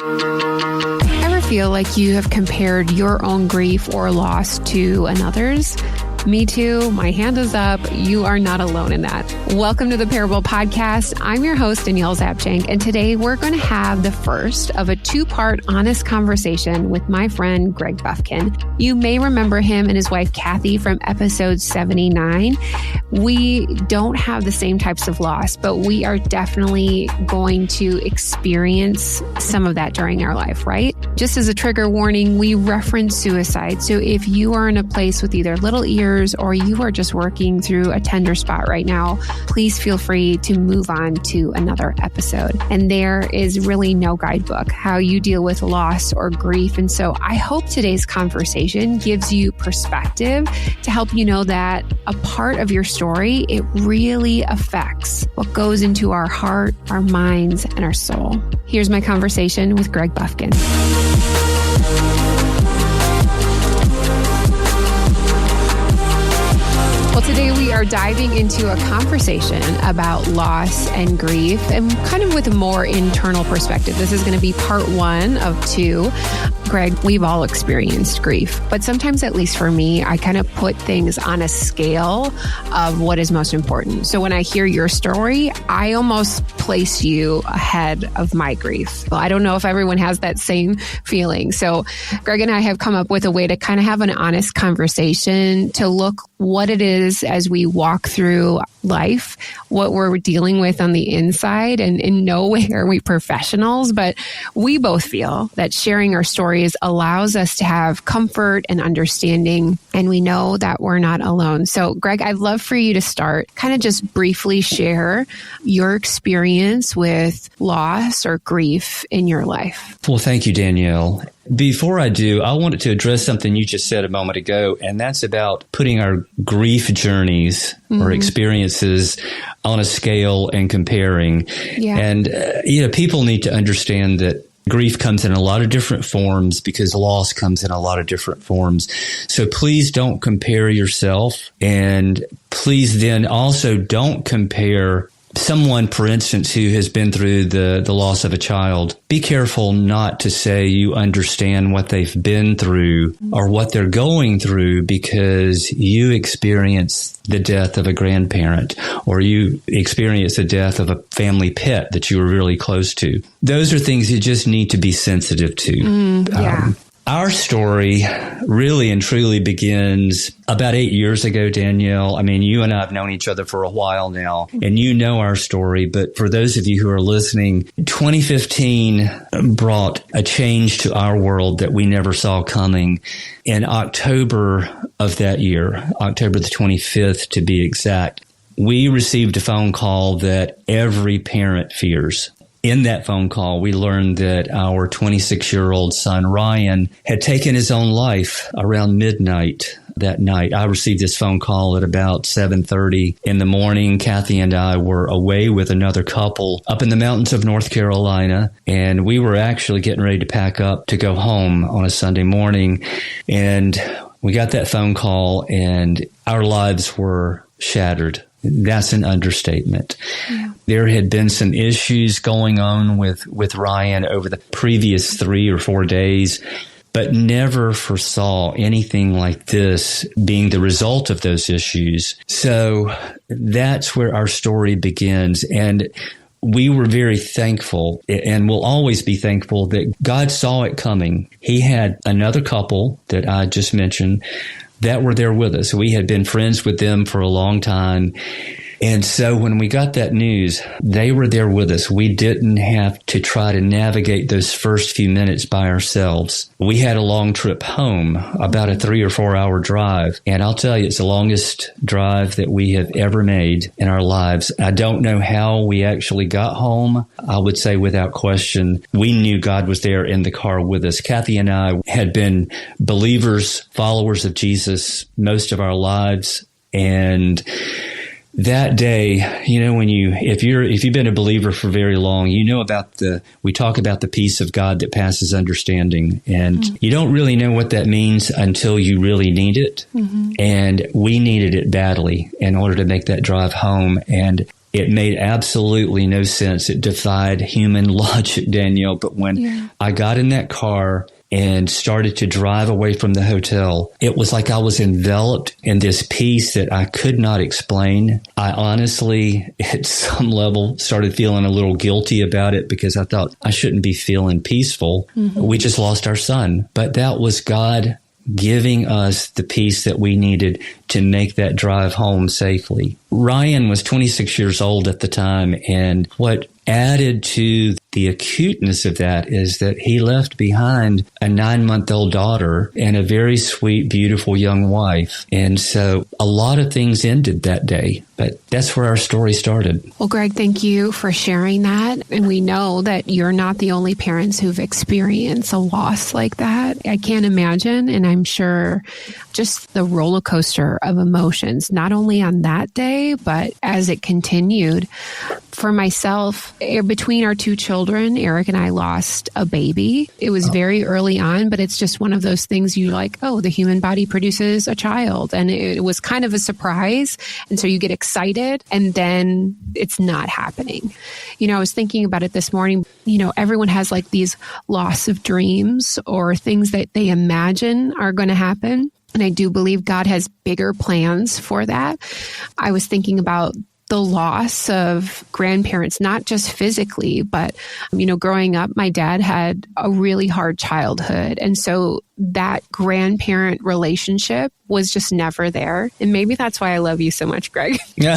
Ever feel like you have compared your own grief or loss to another's? Me too. My hand is up. You are not alone in that. Welcome to the Parable Podcast. I'm your host, Danielle Zapchenk, and today we're going to have the first of a two-part honest conversation with my friend, Greg Bufkin. You may remember him and his wife, Cathy, from episode 79. We don't have the same types of loss, but we are definitely going to experience some of that during our life, right? Just as a trigger warning, we reference suicide. So if you are in a place with either little ears or you are just working through a tender spot right now, please feel free to move on to another episode. And there is really no guidebook how you deal with loss or grief. And so I hope today's conversation gives you perspective to help you know that a part of your story, it really affects what goes into our heart, our minds, and our soul. Here's my conversation with Greg Bufkin. Well, today we are diving into a conversation about loss and grief and kind of with a more internal perspective. This is going to be part one of two. Greg, we've all experienced grief, but sometimes, at least for me, I kind of put things on a scale of what is most important. So when I hear your story, I almost place you ahead of my grief. Well, I don't know if everyone has that same feeling. So Greg and I have come up with a way to kind of have an honest conversation to look what it is as we walk through life, what we're dealing with on the inside. And in no way are we professionals, but we both feel that sharing our stories allows us to have comfort and understanding, and we know that we're not alone. So Greg, I'd love for you to start, kind of just briefly share your experience with loss or grief in your life. Well, thank you, Danielle. Before I do, I wanted to address something you just said a moment ago, and that's about putting our grief journeys or experiences on a scale and comparing. Yeah. And, people need to understand that grief comes in a lot of different forms because loss comes in a lot of different forms. So please don't compare yourself, and please then also don't compare someone, for instance, who has been through the loss of a child. Be careful not to say you understand what they've been through or what they're going through because you experienced the death of a grandparent or you experienced the death of a family pet that you were really close to. Those are things you just need to be sensitive to. Our story really and truly begins about 8 years ago, Danielle. I mean, you and I have known each other for a while now, and you know our story. But for those of you who are listening, 2015 brought a change to our world that we never saw coming. In October of that year, October the 25th to be exact, we received a phone call that every parent fears. In that phone call, we learned that our 26-year-old son, Ryan, had taken his own life around midnight that night. I received this phone call at about 7:30 in the morning. Cathy and I were away with another couple up in the mountains of North Carolina, and we were actually getting ready to pack up to go home on a Sunday morning. And we got that phone call, and our lives were shattered. That's an understatement. Yeah. There had been some issues going on with Ryan over the previous 3 or 4 days, but never foresaw anything like this being the result of those issues. So that's where our story begins. And we were very thankful and will always be thankful that God saw it coming. He had another couple that I just mentioned that were there with us. We had been friends with them for a long time. And so when we got that news, they were there with us. We didn't have to try to navigate those first few minutes by ourselves. We had a long trip home, about a 3 or 4 hour drive. And I'll tell you, it's the longest drive that we have ever made in our lives. I don't know how we actually got home. I would say without question, we knew God was there in the car with us. Cathy and I had been believers, followers of Jesus most of our lives. And that day, if you've been a believer for very long, we talk about the peace of God that passes understanding. And you don't really know what that means until you really need it. Mm-hmm. And we needed it badly in order to make that drive home. And It made absolutely no sense. It defied human logic, Danielle. But when I got in that car and started to drive away from the hotel, it was like I was enveloped in this peace that I could not explain. I honestly, at some level, started feeling a little guilty about it because I thought I shouldn't be feeling peaceful. We just lost our son. But that was God giving us the peace that we needed to make that drive home safely. Ryan was 26 years old at the time, and what added to the acuteness of that is that he left behind a 9-month-old daughter and a very sweet, beautiful young wife. And so a lot of things ended that day, but that's where our story started. Well, Greg, thank you for sharing that. And we know that you're not the only parents who've experienced a loss like that. I can't imagine, and I'm sure just the roller coaster of emotions, not only on that day, but as it continued. For myself, between our two children, Eric and I lost a baby. It was very early on, but it's just one of those things you like, oh, the human body produces a child. And it was kind of a surprise. And so you get excited and then it's not happening. You know, I was thinking about it this morning. You know, everyone has like these loss of dreams or things that they imagine are going to happen. And I do believe God has bigger plans for that. I was thinking about the loss of grandparents, not just physically, but, you know, growing up, my dad had a really hard childhood. And so that grandparent relationship was just never there. And maybe that's why I love you so much, Greg. Yeah.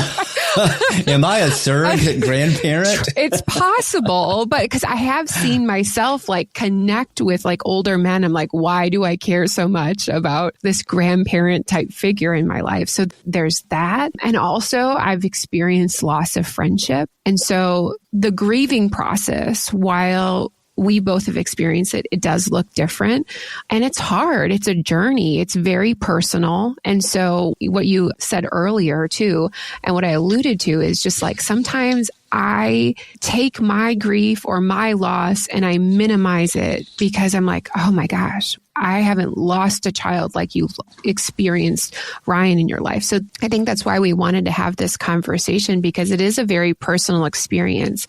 Am I a surrogate grandparent? It's possible, but because I have seen myself like connect with like older men. I'm like, why do I care so much about this grandparent type figure in my life? So there's that. And also I've experienced loss of friendship. And so the grieving process, while we both have experienced it, it does look different. And it's hard. It's a journey. It's very personal. And so what you said earlier too, and what I alluded to is just like sometimes I take my grief or my loss and I minimize it because I'm like, oh my gosh, I haven't lost a child like you've experienced Ryan in your life. So I think that's why we wanted to have this conversation, because it is a very personal experience.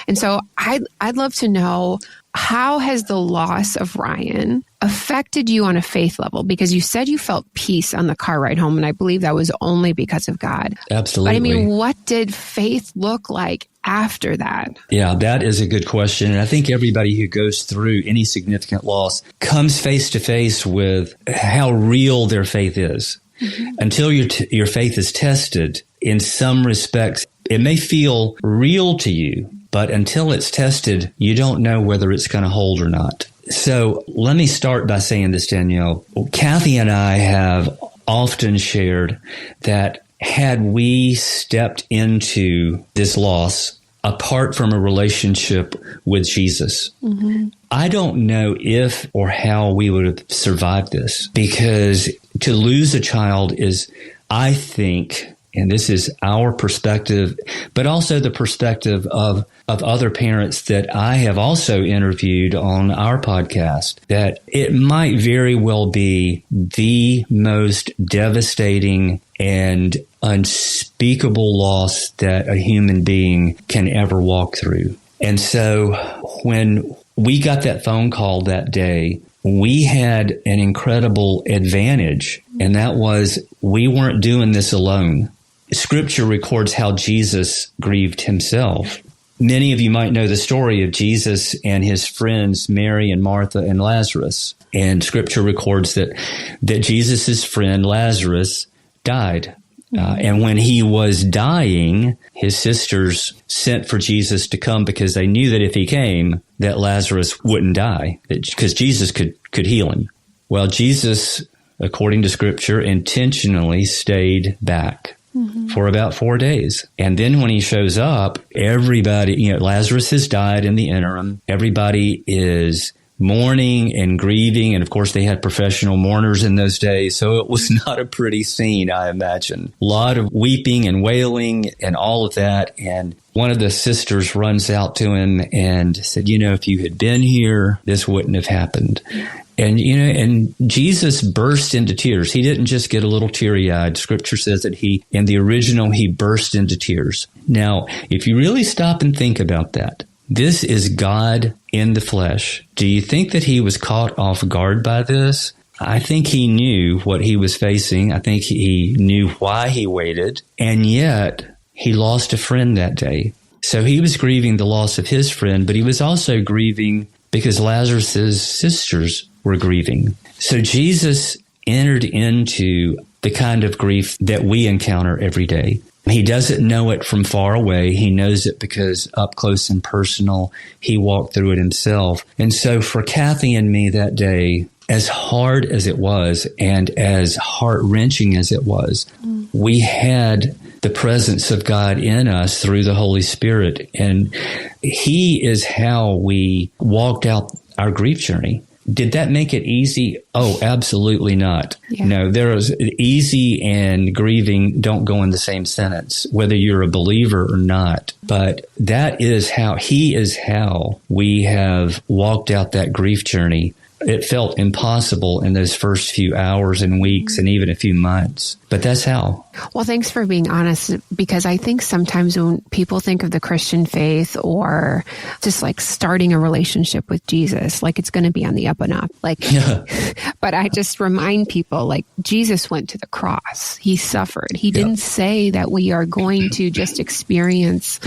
And so I'd love to know, how has the loss of Ryan affected you on a faith level? Because you said you felt peace on the car ride home, and I believe that was only because of God. Absolutely. But I mean, what did faith look like after that? Yeah, that is a good question. And I think everybody who goes through any significant loss comes face to face with how real their faith is. Mm-hmm. Until your faith is tested, in some respects, it may feel real to you, but until it's tested, you don't know whether it's going to hold or not. So let me start by saying this, Danielle. Cathy and I have often shared that had we stepped into this loss apart from a relationship with Jesus, I don't know if or how we would have survived this, because to lose a child is, I think, and this is our perspective, but also the perspective of other parents that I have also interviewed on our podcast, that it might very well be the most devastating and unspeakable loss that a human being can ever walk through. And so when we got that phone call that day, we had an incredible advantage, and that was we weren't doing this alone. Scripture records how Jesus grieved himself. Many of you might know the story of Jesus and his friends, Mary and Martha and Lazarus. And Scripture records that Jesus' friend Lazarus died. And when he was dying, his sisters sent for Jesus to come because they knew that if he came, that Lazarus wouldn't die, because Jesus could heal him. Well, Jesus, according to Scripture, intentionally stayed back for about 4 days. And then when he shows up, everybody, Lazarus has died in the interim. Everybody is mourning and grieving. And of course, they had professional mourners in those days. So it was not a pretty scene, I imagine. A lot of weeping and wailing and all of that. And one of the sisters runs out to him and said, if you had been here, this wouldn't have happened. And, and Jesus burst into tears. He didn't just get a little teary-eyed. Scripture says that in the original, he burst into tears. Now, if you really stop and think about that, this is God in the flesh. Do you think that he was caught off guard by this? I think he knew what he was facing. I think he knew why he waited. And yet, he lost a friend that day. So he was grieving the loss of his friend, but he was also grieving because Lazarus' sisters were grieving. So Jesus entered into the kind of grief that we encounter every day. He doesn't know it from far away. He knows it because up close and personal, he walked through it himself. And so for Cathy and me that day, as hard as it was and as heart-wrenching as it was, we had the presence of God in us through the Holy Spirit. And he is how we walked out our grief journey. Did that make it easy? Oh, absolutely not. Yeah. No, there is easy and grieving don't go in the same sentence, whether you're a believer or not. But that is how we have walked out that grief journey. It felt impossible in those first few hours and weeks and even a few months. But that's how. Well, thanks for being honest, because I think sometimes when people think of the Christian faith or just like starting a relationship with Jesus, like it's going to be on the up and up. But I just remind people, like, Jesus went to the cross. He suffered. He didn't say that we are going to just experience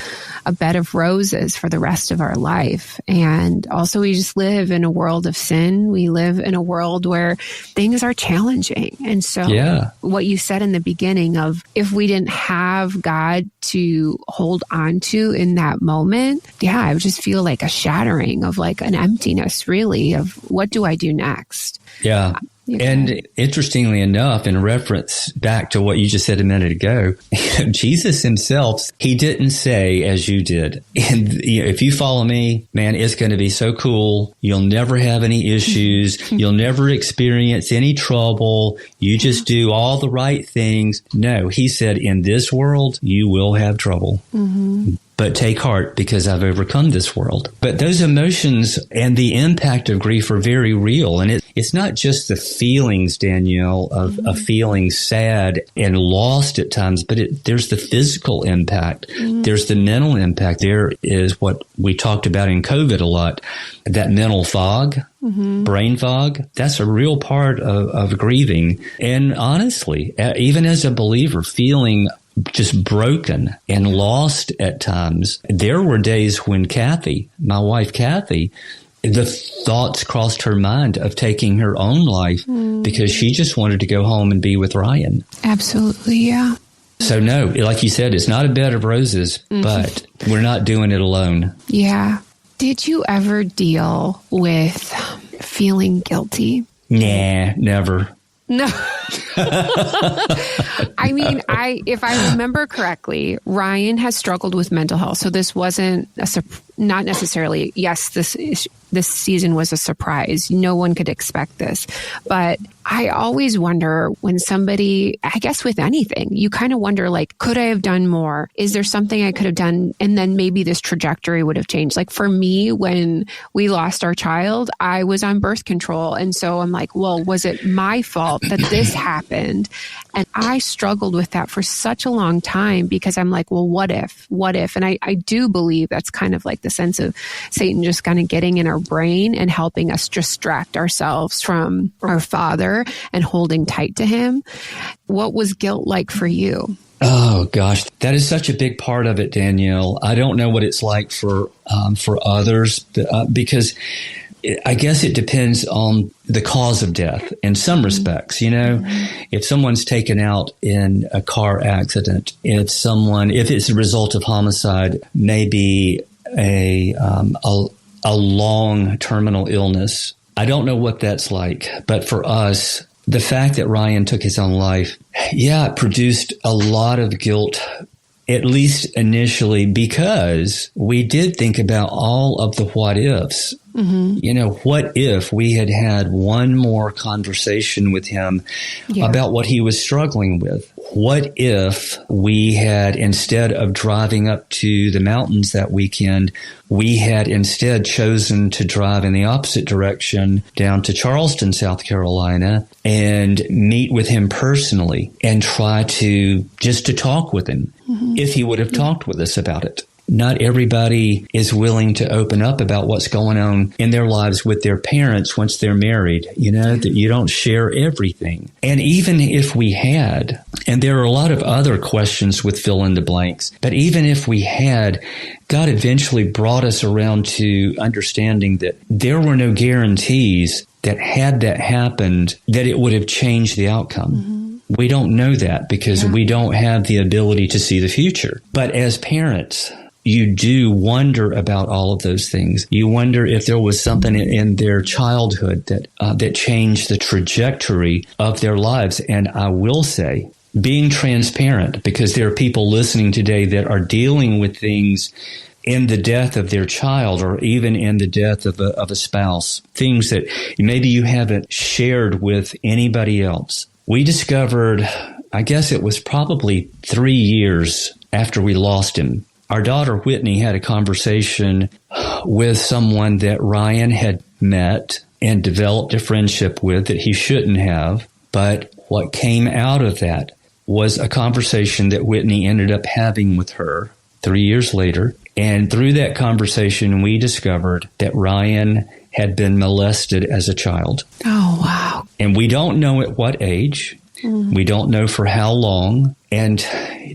a bed of roses for the rest of our life. And also, we just live in a world of sin. We live in a world where things are challenging. And so what you said in the beginning of if we didn't have God to hold on to in that moment, I would just feel like a shattering of like an emptiness, really, of what do I do next? Yeah. And interestingly enough, in reference back to what you just said a minute ago, Jesus himself, he didn't say as you did, and if you follow me, man, it's going to be so cool. You'll never have any issues. You'll never experience any trouble. You just do all the right things. No, he said, in this world, you will have trouble. Mm-hmm. But take heart because I've overcome this world. But those emotions and the impact of grief are very real. And it's not just the feelings, Danielle, of feeling sad and lost at times, but there's the physical impact. There's the mental impact. There is what we talked about in COVID a lot, that mental fog, brain fog. That's a real part of grieving. And honestly, even as a believer, feeling just broken and lost at times. There were days when Cathy, my wife Cathy, the thoughts crossed her mind of taking her own life because she just wanted to go home and be with Ryan. Absolutely, yeah. So no, like you said, it's not a bed of roses, but we're not doing it alone. Yeah. Did you ever deal with feeling guilty? Nah, never. No. I mean, if I remember correctly, Ryan has struggled with mental health. So this wasn't not necessarily, yes, this season was a surprise. No one could expect this. But I always wonder when somebody, I guess with anything, you kind of wonder, like, could I have done more? Is there something I could have done? And then maybe this trajectory would have changed. Like for me, when we lost our child, I was on birth control. And so I'm like, well, was it my fault that this happened? And I struggled with that for such a long time because I'm like, well, what if? And I do believe that's kind of like the sense of Satan just kind of getting in our brain and helping us distract ourselves from our Father and holding tight to him. What was guilt like for you? Oh, gosh, that is such a big part of it, Danielle. I don't know what it's like for others because I guess it depends on the cause of death in some respects. You know, if someone's taken out in a car accident, if it's a result of homicide, maybe a long terminal illness. I don't know what that's like, but for us, the fact that Ryan took his own life, it produced a lot of guilt, at least initially, because we did think about all of the what ifs. What if we had had one more conversation with him about what he was struggling with? What if we had, instead of driving up to the mountains that weekend, we had instead chosen to drive in the opposite direction down to Charleston, South Carolina, and meet with him personally and try to talk with him if he would have talked with us about it. Not everybody is willing to open up about what's going on in their lives with their parents once they're married, that you don't share everything. And even if we had, and there are a lot of other questions with fill in the blanks, but even if we had, God eventually brought us around to understanding that there were no guarantees that had that happened, that it would have changed the outcome. We don't know that because we don't have the ability to see the future. But as parents, you do wonder about all of those things. You wonder if there was something in their childhood that changed the trajectory of their lives. And I will say, being transparent, because there are people listening today that are dealing with things in the death of their child or even in the death of a spouse, things that maybe you haven't shared with anybody else. We discovered, I guess it was probably 3 years after we lost him, our daughter Whitney had a conversation with someone that Ryan had met and developed a friendship with that he shouldn't have. But what came out of that was a conversation that Whitney ended up having with her 3 years later. And through that conversation, we discovered that Ryan had been molested as a child. Oh, wow. And we don't know at what age. We don't know for how long. And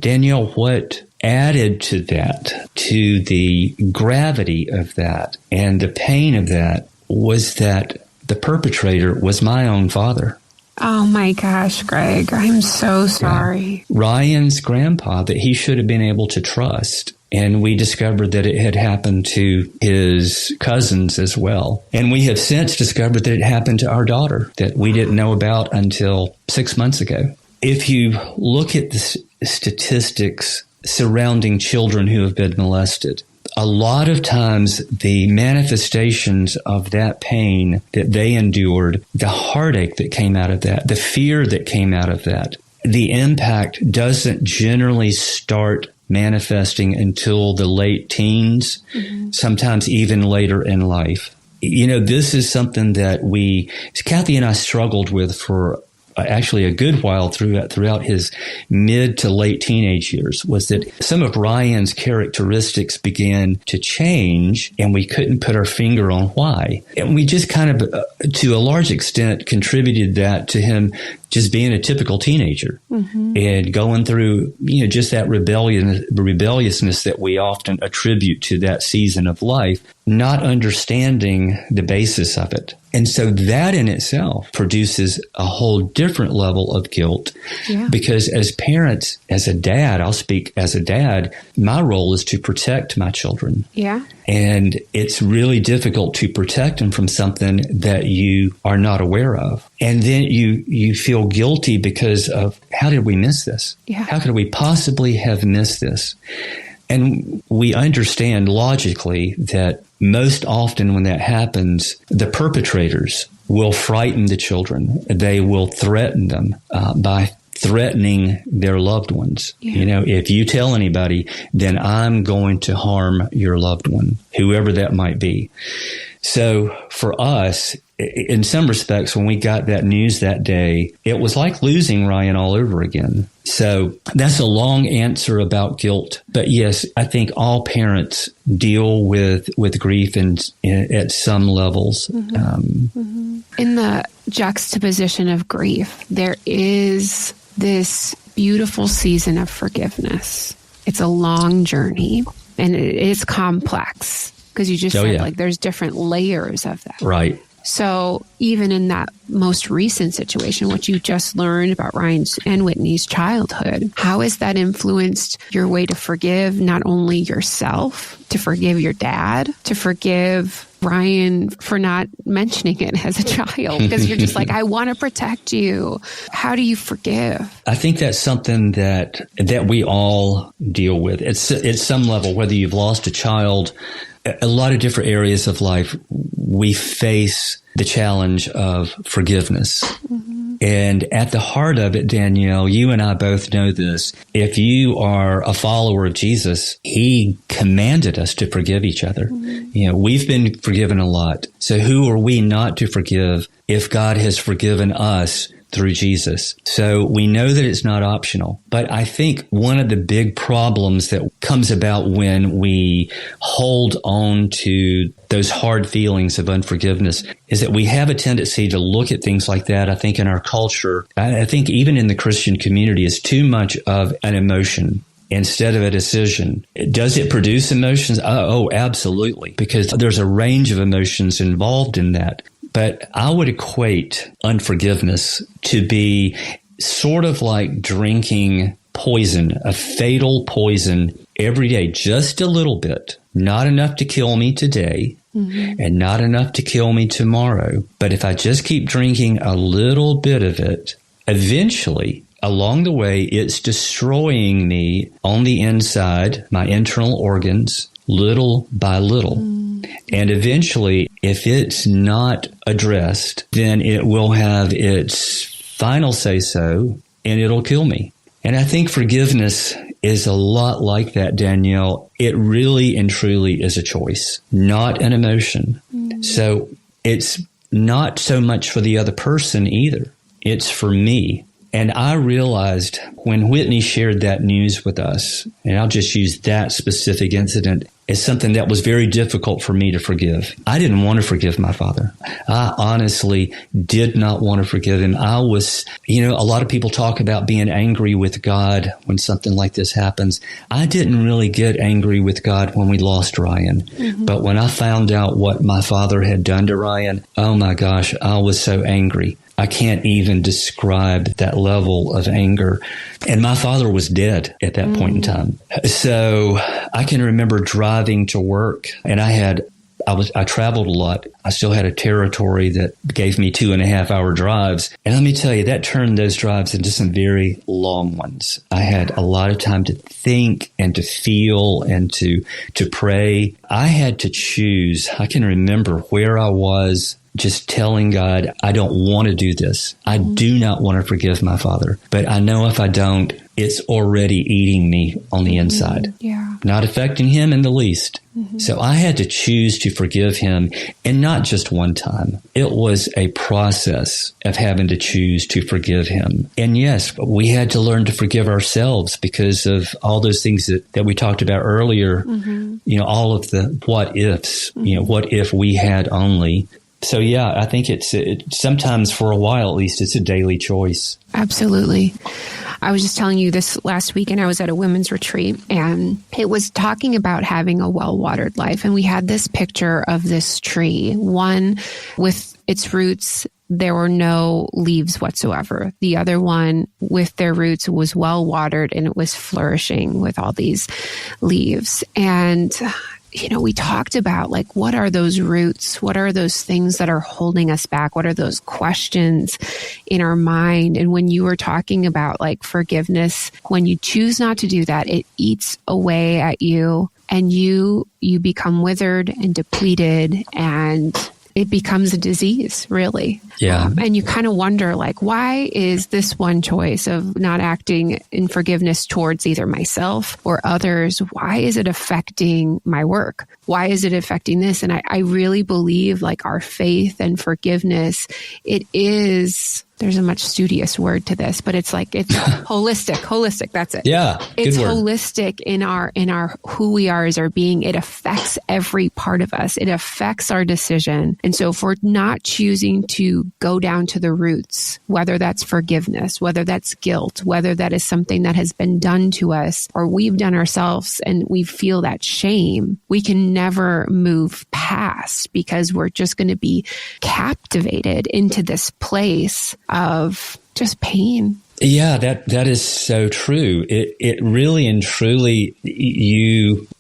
Danielle, what added to that, to the gravity of that and the pain of that, was that the perpetrator was my own father. Oh my gosh, Greg, I'm so sorry. Ryan's grandpa that he should have been able to trust. And we discovered that it had happened to his cousins as well. And we have since discovered that it happened to our daughter that we didn't know about until 6 months ago. If you look at the statistics surrounding children who have been molested, a lot of times the manifestations of that pain that they endured, the heartache that came out of that, the fear that came out of that, the impact doesn't generally start manifesting until the late teens, sometimes even later in life. This is something that Cathy and I struggled with for actually a good while throughout his mid to late teenage years, was that some of Ryan's characteristics began to change and we couldn't put our finger on why. And we just kind of, to a large extent, contributed that to him just being a typical teenager and going through, just that rebelliousness that we often attribute to that season of life, not understanding the basis of it. And so that in itself produces a whole different level of guilt because as parents, as a dad, I'll speak as a dad, my role is to protect my children. Yeah. And it's really difficult to protect them from something that you are not aware of. And then you feel guilty because of, how did we miss this? Yeah. How could we possibly have missed this? And we understand logically that most often when that happens, the perpetrators will frighten the children. They will threaten them by threatening their loved ones. Yeah. If you tell anybody, then I'm going to harm your loved one, whoever that might be. So for us, in some respects, when we got that news that day, it was like losing Ryan all over again. So that's a long answer about guilt. But yes, I think all parents deal with grief at some levels. In the juxtaposition of grief, there is this beautiful season of forgiveness. It's a long journey and it is complex because you just said like there's different layers of that. Right. So even in that most recent situation, what you just learned about Ryan's and Whitney's childhood, how has that influenced your way to forgive not only yourself, to forgive your dad, to forgive Ryan for not mentioning it as a child? Because you're just like, I want to protect you. How do you forgive? I think that's something that we all deal with. It's at some level, whether you've lost a child a lot of different areas of life, we face the challenge of forgiveness. And at the heart of it, Danielle, you and I both know this. If you are a follower of Jesus, he commanded us to forgive each other. We've been forgiven a lot. So who are we not to forgive if God has forgiven us through Jesus? So we know that it's not optional. But I think one of the big problems that comes about when we hold on to those hard feelings of unforgiveness is that we have a tendency to look at things like that. I think in our culture, I think even in the Christian community, is too much of an emotion instead of a decision. Does it produce emotions? Oh, absolutely, because there's a range of emotions involved in that. But I would equate unforgiveness to be sort of like drinking poison, a fatal poison every day, just a little bit, not enough to kill me today and not enough to kill me tomorrow. But if I just keep drinking a little bit of it, eventually along the way, it's destroying me on the inside, my internal organs, little by little. And eventually, if it's not addressed, then it will have its final say-so, and it'll kill me. And I think forgiveness is a lot like that, Danielle. It really and truly is a choice, not an emotion. So it's not so much for the other person either. It's for me. And I realized when Whitney shared that news with us, and I'll just use that specific incident as something that was very difficult for me to forgive. I didn't want to forgive my father. I honestly did not want to forgive him. I was, a lot of people talk about being angry with God when something like this happens. I didn't really get angry with God when we lost Ryan. But when I found out what my father had done to Ryan, oh my gosh, I was so angry. I can't even describe that level of anger. And my father was dead at that point in time. So I can remember driving to work, and I traveled a lot. I still had a territory that gave me 2.5-hour drives. And let me tell you, that turned those drives into some very long ones. I had a lot of time to think and to feel and to pray. I had to choose. I can remember where I was, just telling God, I don't want to do this. I do not want to forgive my father. But I know if I don't, it's already eating me on the inside. Not affecting him in the least. So I had to choose to forgive him, and not just one time. It was a process of having to choose to forgive him. And yes, we had to learn to forgive ourselves because of all those things that we talked about earlier. All of the what ifs, what if we had only. So, yeah, I think it's sometimes, for a while at least, it's a daily choice. Absolutely. I was just telling you this last week, and I was at a women's retreat, and it was talking about having a well-watered life. And we had this picture of this tree, one with its roots. There were no leaves whatsoever. The other one with their roots was well watered, and it was flourishing with all these leaves. And we talked about what are those roots? What are those things that are holding us back? What are those questions in our mind? And when you were talking about forgiveness, when you choose not to do that, it eats away at you, and you become withered and depleted, and it becomes a disease, really. Yeah. And you kind of wonder, why is this one choice of not acting in forgiveness towards either myself or others? Why is it affecting my work? Why is it affecting this? And I really believe our faith and forgiveness, there's a much studious word to this, but it's holistic. That's it. Yeah. It's holistic in our who we are as our being. It affects every part of us. It affects our decision. And so if we're not choosing to go down to the roots, whether that's forgiveness, whether that's guilt, whether that is something that has been done to us or we've done ourselves and we feel that shame, we can never move past, because we're just going to be captivated into this place of just pain Yeah, that is so true. It really and truly,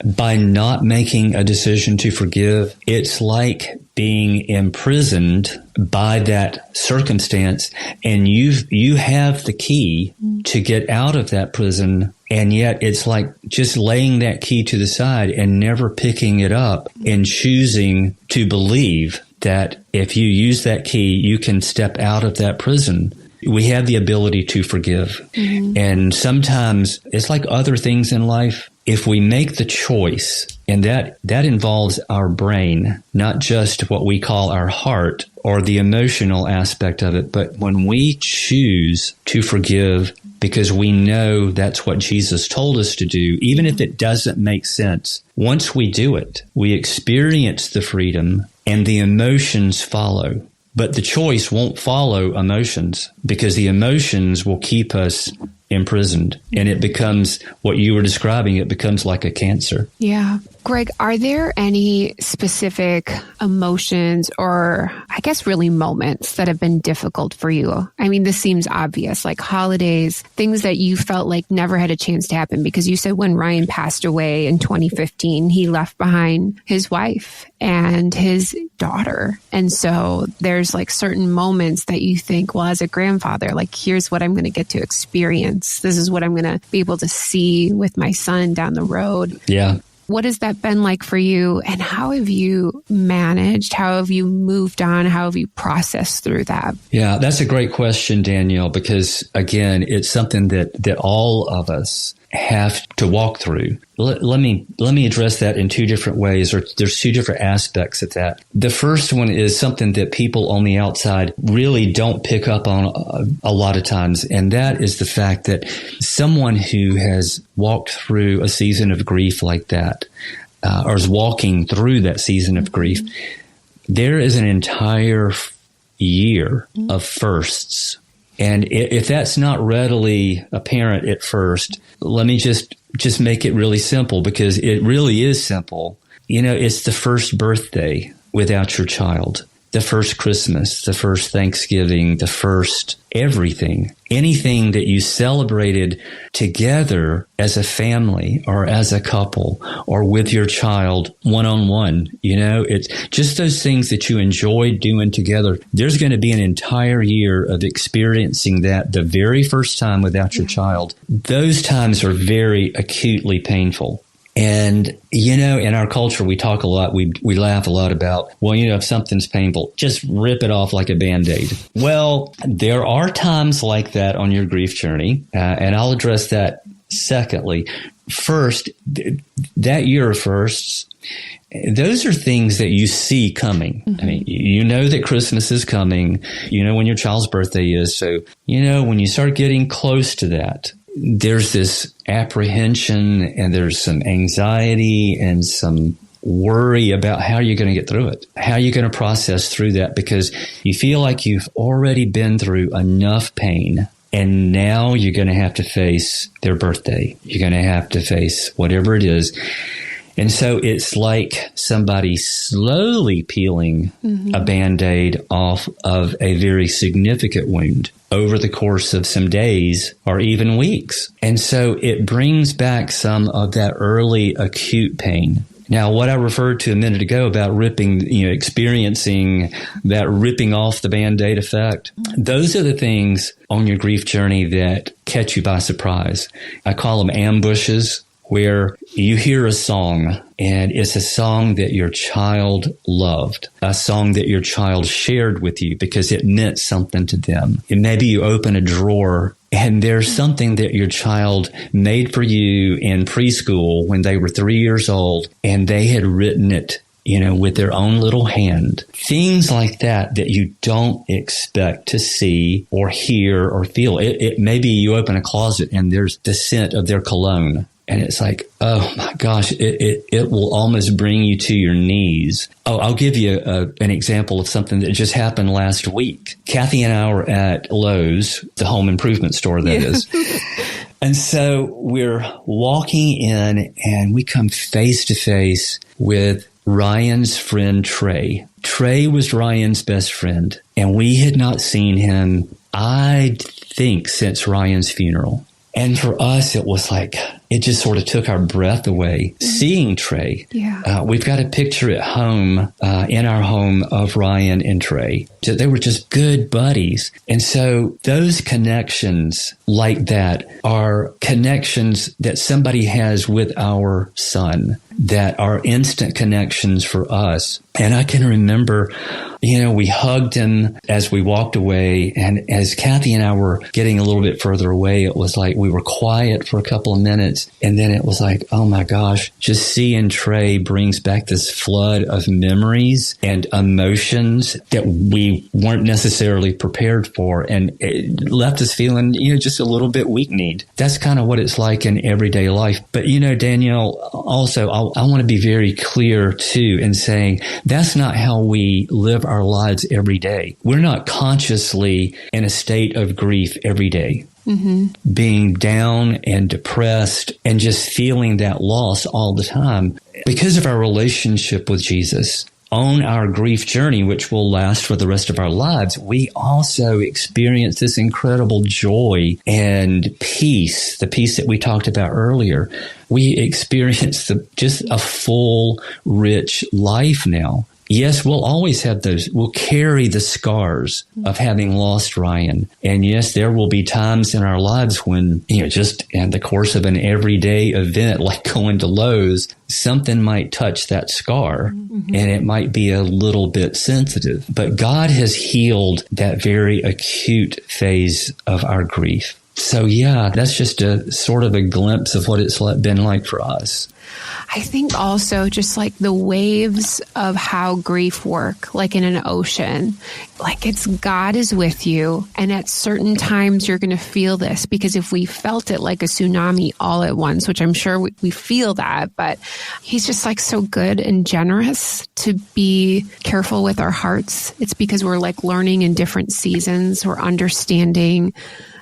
by not making a decision to forgive, it's like being imprisoned by that circumstance, and you have the key to get out of that prison, and yet it's like just laying that key to the side and never picking it up and choosing to believe that if you use that key, you can step out of that prison. We have the ability to forgive. Mm-hmm. And sometimes it's like other things in life. If we make the choice, and that involves our brain, not just what we call our heart or the emotional aspect of it, but when we choose to forgive because we know that's what Jesus told us to do, even if it doesn't make sense, once we do it, we experience the freedom and the emotions follow. But the choice won't follow emotions because the emotions will keep us imprisoned. And it becomes what you were describing. It becomes like a cancer. Yeah. Greg, are there any specific emotions or I guess really moments that have been difficult for you? I mean, this seems obvious, like holidays, things that you felt like never had a chance to happen, because you said when Ryan passed away in 2015, he left behind his wife and his daughter. And so there's like certain moments that you think, well, as a grandfather, like here's what I'm going to get to experience. This is what I'm going to be able to see with my son down the road. Yeah. What has that been like for you, and how have you managed? How have you moved on? How have you processed through that? Yeah, that's a great question, Danielle, because again, it's something that all of us have to walk through. Let me address that in two different ways, or there's two different aspects of that. The first one is something that people on the outside really don't pick up on a lot of times, and that is the fact that someone who has walked through a season of grief like that, or is walking through that season of grief, there is an entire year of firsts. And if that's not readily apparent at first, let me just make it really simple, because it really is simple. You know, it's the first birthday without your child, the first Christmas, the first Thanksgiving, the first everything, anything that you celebrated together as a family or as a couple or with your child one-on-one. You know, it's just those things that you enjoyed doing together. There's going to be an entire year of experiencing that the very first time without your child. Those times are very acutely painful. And, you know, in our culture, we talk a lot, we laugh a lot about, well, you know, if something's painful, just rip it off like a Band-Aid. Well, there are times like that on your grief journey, and I'll address that secondly. First, that year of firsts, those are things that you see coming. Mm-hmm. I mean, you know that Christmas is coming, you know when your child's birthday is. So, you know, when you start getting close to that, there's this apprehension and there's some anxiety and some worry about how you're going to get through it, how you're going to process through that, because you feel like you've already been through enough pain. And now you're going to have to face their birthday. You're going to have to face whatever it is. And so it's like somebody slowly peeling a Band-Aid off of a very significant wound over the course of some days or even weeks. And so it brings back some of that early acute pain. Now, what I referred to a minute ago about experiencing that ripping off the Band-Aid effect, those are the things on your grief journey that catch you by surprise. I call them ambushes, where you hear a song, and it's a song that your child loved, a song that your child shared with you because it meant something to them. And maybe you open a drawer, and there's something that your child made for you in preschool when they were 3 years old, and they had written it, you know, with their own little hand. Things like that you don't expect to see or hear or feel. It maybe you open a closet, and there's the scent of their cologne. And it's like, oh my gosh, it will almost bring you to your knees. Oh, I'll give you an example of something that just happened last week. Cathy and I were at Lowe's, the home improvement store that is. And so we're walking in, and we come face to face with Ryan's friend, Trey. Trey was Ryan's best friend, and we had not seen him, I think, since Ryan's funeral. And for us, it was like, it just sort of took our breath away seeing Trey. Yeah. We've got a picture at home, in our home, of Ryan and Trey. They were just good buddies. And so those connections like that are connections that somebody has with our son that are instant connections for us. And I can remember, we hugged him as we walked away. And as Cathy and I were getting a little bit further away, it was like we were quiet for a couple of minutes. And then it was like, oh my gosh, just seeing Trey brings back this flood of memories and emotions that we weren't necessarily prepared for. And it left us feeling, just a little bit weak-kneed. That's kind of what it's like in everyday life. But, Danielle, also, I want to be very clear too in saying that's not how we live our lives every day. We're not consciously in a state of grief every day. Mm-hmm. Being down and depressed and just feeling that loss all the time because of our relationship with Jesus. On our grief journey, which will last for the rest of our lives, we also experience this incredible joy and peace, the peace that we talked about earlier. We experience just a full, rich life now. Yes, we'll always have those. We'll carry the scars of having lost Ryan. And yes, there will be times in our lives when, just in the course of an everyday event, like going to Lowe's, something might touch that scar and it might be a little bit sensitive. But God has healed that very acute phase of our grief. So yeah, that's just a sort of a glimpse of what it's been like for us. I think also just like the waves of how grief work, like in an ocean, like it's God is with you. And at certain times you're going to feel this, because if we felt it like a tsunami all at once, which I'm sure we feel that, but he's just like so good and generous to be careful with our hearts. It's because we're like learning in different seasons. We're understanding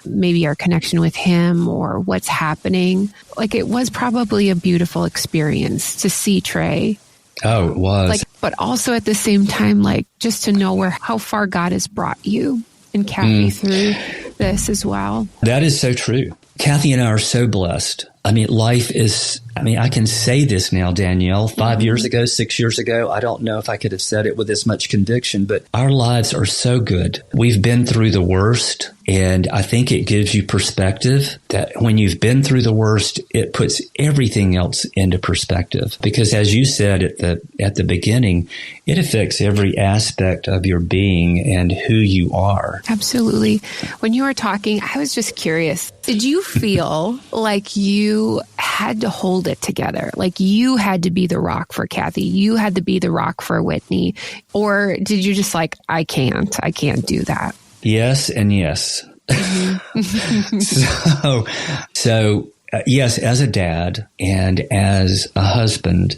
maybe our connection with him or what's happening. Like it was probably a beautiful experience to see Trey. Oh, it was. But also at the same time, just to know how far God has brought you and Cathy through this as well. That is so true. Cathy and I are so blessed. Life is, I can say this now, Danielle, 5 years ago, 6 years ago, I don't know if I could have said it with this much conviction, but our lives are so good. We've been through the worst, and I think it gives you perspective that when you've been through the worst, it puts everything else into perspective. Because as you said at the beginning, it affects every aspect of your being and who you are. Absolutely. When you were talking, I was just curious. Did you feel like you had to hold it together? Like you had to be the rock for Cathy. You had to be the rock for Whitney. Or did you just I can't do that? Yes and yes. So yes, as a dad and as a husband,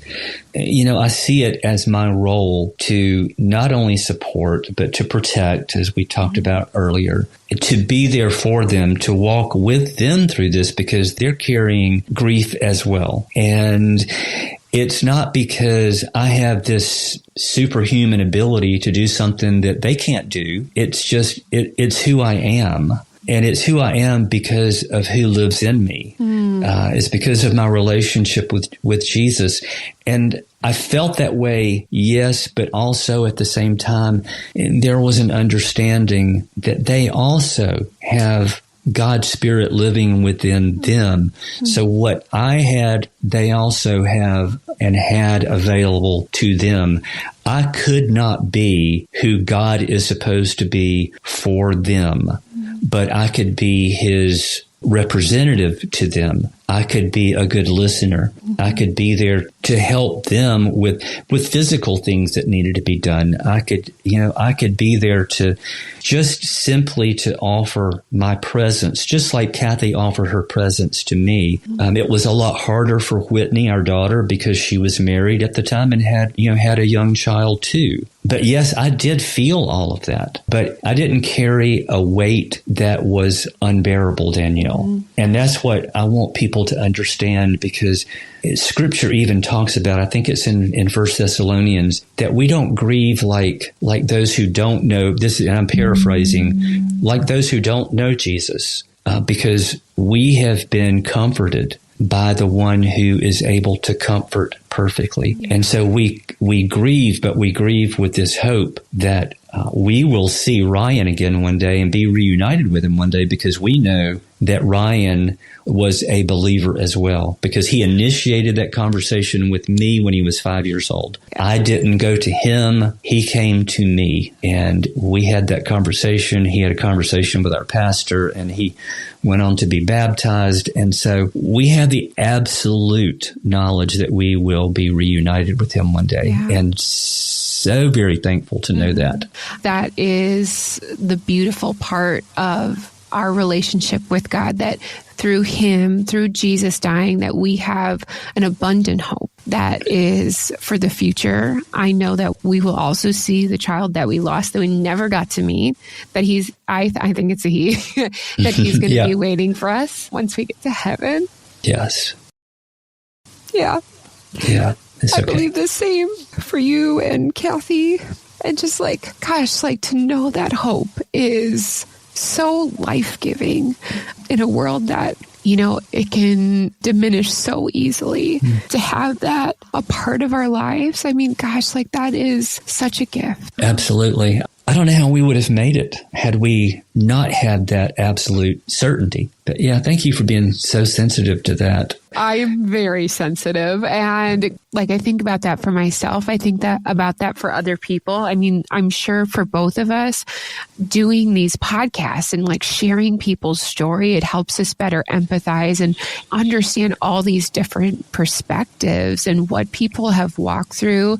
I see it as my role to not only support, but to protect, as we talked about earlier, to be there for them, to walk with them through this because they're carrying grief as well. And it's not because I have this superhuman ability to do something that they can't do. It's just, it's who I am. And it's who I am because of who lives in me. It's because of my relationship with Jesus. And I felt that way, yes, but also at the same time, there was an understanding that they also have God's Spirit living within them. So what I had, they also have and had available to them. I could not be who God is supposed to be for them, but I could be his representative to them. I could be a good listener. I could be there to help them with physical things that needed to be done. I could be there to just simply to offer my presence, just like Cathy offered her presence to me. It was a lot harder for Whitney, our daughter, because she was married at the time and had a young child too. But yes, I did feel all of that, but I didn't carry a weight that was unbearable, Danielle. And that's what I want people to understand, because Scripture even talks about, I think it's in 1 Thessalonians, that we don't grieve like those who don't know, this, and I'm paraphrasing, like those who don't know Jesus, because we have been comforted by the one who is able to comfort perfectly. And so we grieve, but we grieve with this hope that we will see Ryan again one day and be reunited with him one day, because we know that Ryan was a believer as well, because he initiated that conversation with me when he was 5 years old. I didn't go to him. He came to me, and we had that conversation. He had a conversation with our pastor, and he went on to be baptized. And so we have the absolute knowledge that we will be reunited with him one day. Yeah. And so very thankful to know that. That is the beautiful part of our relationship with God, that through him, through Jesus dying, that we have an abundant hope that is for the future. I know that we will also see the child that we lost, that we never got to meet, that I think it's a he, that he's going to be waiting for us once we get to heaven. Yes. Yeah. Yeah. I believe the same for you and Cathy. And just to know that hope is so life-giving in a world that, it can diminish so easily. To have that a part of our lives, that is such a gift. Absolutely. I don't know how we would have made it had we not had that absolute certainty. But yeah, thank you for being so sensitive to that. I'm very sensitive. And I think about that for myself. I think about that for other people. I'm sure for both of us, doing these podcasts and sharing people's story, it helps us better empathize and understand all these different perspectives and what people have walked through,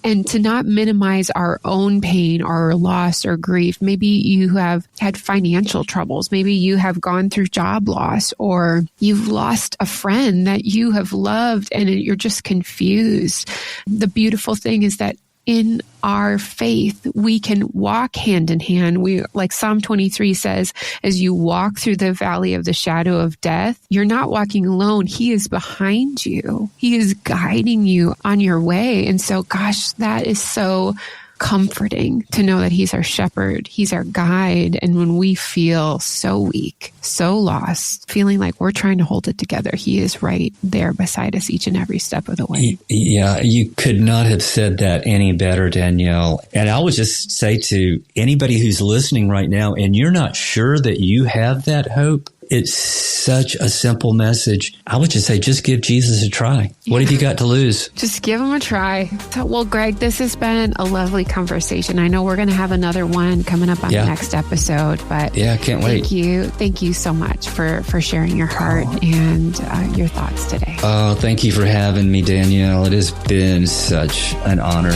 and to not minimize our own pain or loss or grief. Maybe you have had financial troubles. Maybe you have gone through job loss, or you've lost a friend that you have loved and you're just confused. The beautiful thing is that in our faith, we can walk hand in hand. Like Psalm 23 says, as you walk through the valley of the shadow of death, you're not walking alone. He is behind you. He is guiding you on your way. And so, gosh, that is so comforting to know that he's our shepherd, he's our guide. And when we feel so weak, so lost, feeling like we're trying to hold it together, he is right there beside us each and every step of the way. Yeah, you could not have said that any better, Danielle. And I would just say to anybody who's listening right now, and you're not sure that you have that hope, it's such a simple message. I would just say, just give Jesus a try. What have you got to lose? Just give him a try. So, well, Greg, this has been a lovely conversation. I know we're going to have another one coming up on the next episode, but I can't wait. Thank you so much for sharing your heart and your thoughts today. Oh, thank you for having me, Danielle. It has been such an honor.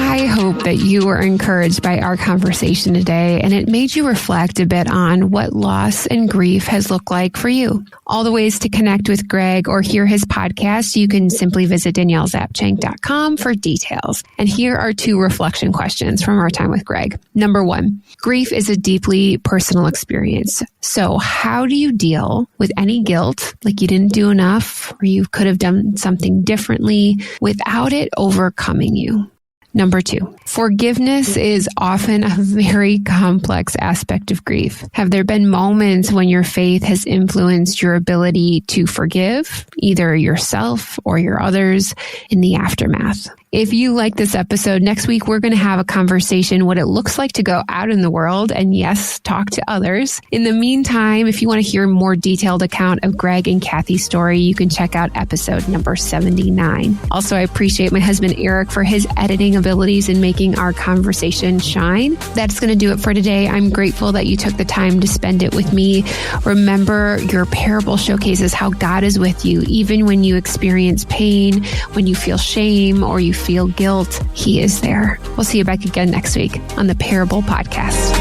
I hope that you were encouraged by our conversation today, and it made you reflect a bit on what loss and grief has looked like for you. All the ways to connect with Greg or hear his podcast, you can simply visit DanielleZapchenk.com for details. And here are 2 reflection questions from our time with Greg. Number 1, grief is a deeply personal experience. So how do you deal with any guilt, like you didn't do enough or you could have done something differently, without it overcoming you? Number 2, forgiveness is often a very complex aspect of grief. Have there been moments when your faith has influenced your ability to forgive either yourself or your others in the aftermath? If you like this episode, next week we're going to have a conversation what it looks like to go out in the world and, yes, talk to others. In the meantime, if you want to hear a more detailed account of Greg and Cathy's story, you can check out episode number 79. Also, I appreciate my husband Eric for his editing abilities in making our conversation shine. That's going to do it for today. I'm grateful that you took the time to spend it with me. Remember, your parable showcases how God is with you, even when you experience pain, when you feel shame, or you feel guilt. He is there. We'll see you back again next week on the Parable Podcast.